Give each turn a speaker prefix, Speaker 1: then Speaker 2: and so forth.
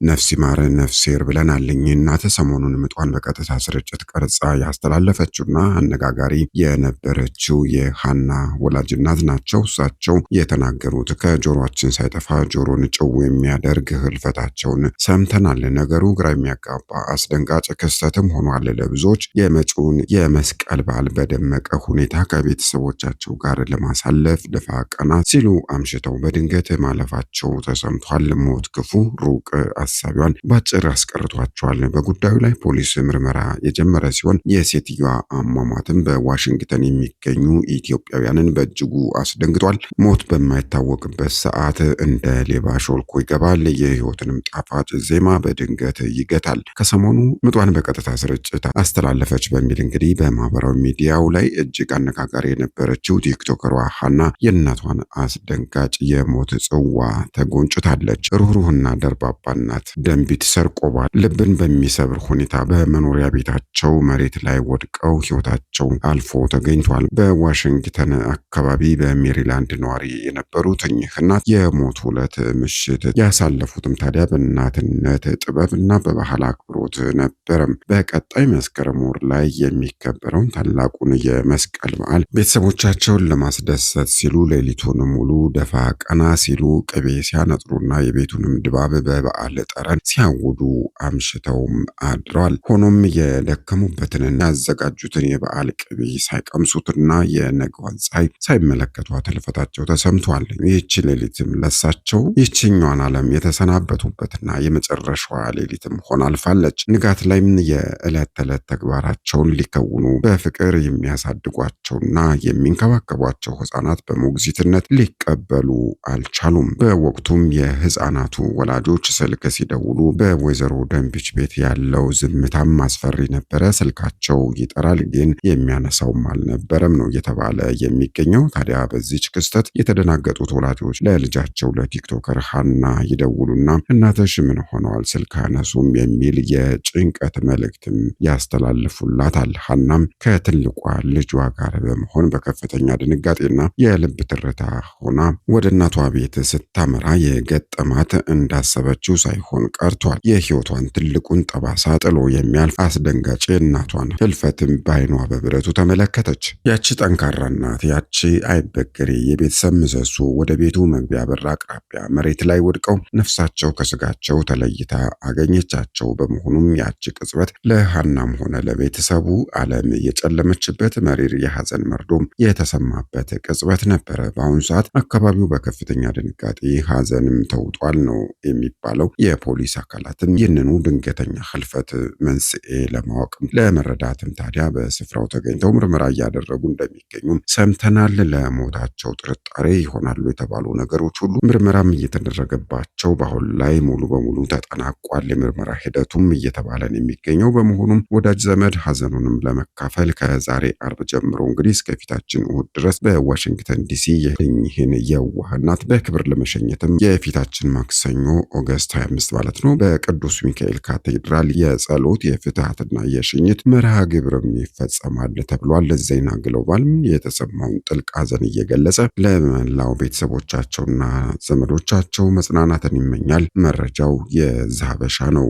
Speaker 1: ነፍስ ይማር ነፍሴር ብለናል። እናት ሰሞኑን ምጧን በቀጥታ ስርጭት ቀርጻ ያስተላለፈችውና አነጋጋሪ የነበረችው የሃና ወላጅ እናት ናቸው። እሳቸው የተናገሩት ከጆሮአችን ሳይጠፋ ጆሮን ጭው የሚያደርግ ህልፈታቸውን ሰምተናል። ነገሩ ግራ የሚያጋባ አስደንጋጭ ክስተትም ሆኗል። ለብዙዎች የመጪውን የመስቀል በዓል በደመቀ ሁኔታ ከቤተሰቦቻቸው ጋር ለማሳለፍ ደፋ ቀና ሲሉ አምሽተው በድንገት ማለፋቸው ተሰምቷል። ሞት ክፉ ሩቅ አሳቢዋን ባጭር አስቀርቷቸዋል። በጉዳዩ ላይ ፖሊስ ምርመራ የጀመረ ሲሆን የሴትዮዋ አሟሟትም በዋሽንግተን የሚገኙ ኢትዮጵያውያንን በእጅጉ አስደንግጧል። ሞት በማይታወቅበት ሰዓት እንደ ሌባ ሾልኮ ይገባል፣ የህይወትንም ጣፋጭ ዜማ በድንገት ይገታል። ከሰሞኑ ምጧን በቀጥታ ስርጭት አስተላለፈች በሚል እንግዲህ በማህበራዊ ሚዲያው ላይ እጅግ አነጋጋሪ የነበረችው ቲክቶከሯ ሃና የእናቷን አስደንጋጭ የሞት ጽዋ ተጎንጭታለች። ሩህሩህና ደርባባ እናት ደንቢት ሰርቆባል። ልብን በሚሰብር ሁኔታ በመኖሪያ ቤታቸው መሬት ላይ ወድቀው ህይወታቸው አልፎ ተገኝቷል። በዋሽንግተን አካባቢ በሜሪላንድ ነዋሪ የነበሩት እኚህ እናት የሞት ዕለት ምሽት ያሳለፉትም ታዲያ በእናትነት ጥበብና በባህል አክብሮት ነበረም። በቀጣይ መስከረም ወር ላይ የሚከበረውን ታላቁን የመስቀል በዓል ቤተሰቦቻቸውን ለማስደሰት ሲሉ ሌሊቱን ሙሉ ደፋ ቀና ሲሉ ቅቤ ሲያነጥሩና የቤቱንም ድባብ በበዓል ጠረን ሲያውዱ አምሽተውም አድረዋል። ሆኖም የደከሙበትንና ያዘጋጁትን የበዓል ቅቤ ሳይቀምሱትና የነገዋን ፀሐይ ሳይመለከቷት ህልፈታቸው ተሰምቷል። ይህች ሌሊትም ለሳቸው ይህችኛዋን ዓለም የተሰናበቱበትና የመጨረሻዋ ሌሊትም ሆና አልፋለች። ንጋት ላይም የዕለት ተዕለት ተግባራቸውን ሊከውኑ በፍቅር የሚያሳድጓቸውና የሚንከባከቧቸው ህፃናት በሞግዚትነት ሊቀበሉ አልቻሉም። በወቅቱም የህፃናቱ ወላጆች ስልክ ሲደውሉ በወይዘሮ ደንቢች ቤት ያለው ዝምታም አስፈሪ ነበረ። ስልካቸው ይጠራል ግን የሚያነሳውም አልነበረም ነው እየተባለ የሚገኘው። ታዲያ በዚች ክስተት የተደናገጡት ወላጆች ለልጃቸው ለቲክቶከር ሃና ይደውሉና እናትሽ ምን ሆነዋል ስልክ አነሱም የሚል የጭንቀት መልእክትም ያስተላልፉላታል። ሃናም ከትልቋ ልጇ ጋር በመሆን በከፍተኛ ድንጋጤና የልብ ትርታ ሆና ወደ እናቷ ቤት ስታመራ የገጠማት እንዳሰበችው ሳይሆን ቀርቷል። የህይወቷን ትልቁን ጠባሳ ጥሎ የሚያልፍ አስደንጋጭ እናቷን ህልፈትም በዓይኗ በብረቱ ተመለከተች። ያቺ ጠንካራ እናት፣ ያቺ አይበገሬ የቤተሰብ ምሰሶ ወደ ቤቱ መግቢያ በር አቅራቢያ መሬት ላይ ወድቀው ነፍሳቸው ከስጋቸው ተለይታ አገኘቻቸው። በመሆኑም ያቺ ቅጽበት ለሃናም ሆነ ለቤተሰቡ ዓለም የጨለመችበት መሪር የሐዘን መርዶም የተሰማበት ቅጽበት ነበረ። በአሁኑ ሰዓት አካባቢው በከፍተኛ ድንጋጤ ሐዘንም ተውጧል ነው የሚባለው። የፖሊስ አካላትም ይህንኑ ድንገተኛ ህልፈት መንስኤ ለማወቅ ለመረዳትም ታዲያ በስፍራው ተገኝተው ምርመራ እያደረጉ እንደሚገኙም ሰምተናል። ለሞታቸው ጥርጣሬ ይሆናሉ የተባሉ ነገሮች ሁሉ ምርመራም እየተደረገባቸው በአሁን ላይ ሙሉ በሙሉ ተጠናቋል። የምርመራ ሂደቱም እየተባለን የሚገኘው በመሆኑም ወዳጅ ዘመድ ሐዘኑንም ለመካፈል ከዛሬ አርብ ጀምሮ እንግዲህ እስከፊታችን እሁድ ድረስ በዋሽንግተን ዲሲ ይህን የዋህ እናት በክብር ለመሸኘትም የፊታችን ማክሰኞ ኦገስት 25 ማለት ነው በቅዱስ ሚካኤል ካቴድራል የጸሎት የፍትሐትና የሽኝት መርሃ ግብርም ይፈጸማል ተብሏል። ዜና ግሎባል የተሰማውን ጥልቅ ሐዘን እየገለጸ ለመላው ቤተሰቦቻቸውና ዘመዶቻቸው መጽናናትን ይመኛል። መረጃው የዛበሻ ነው።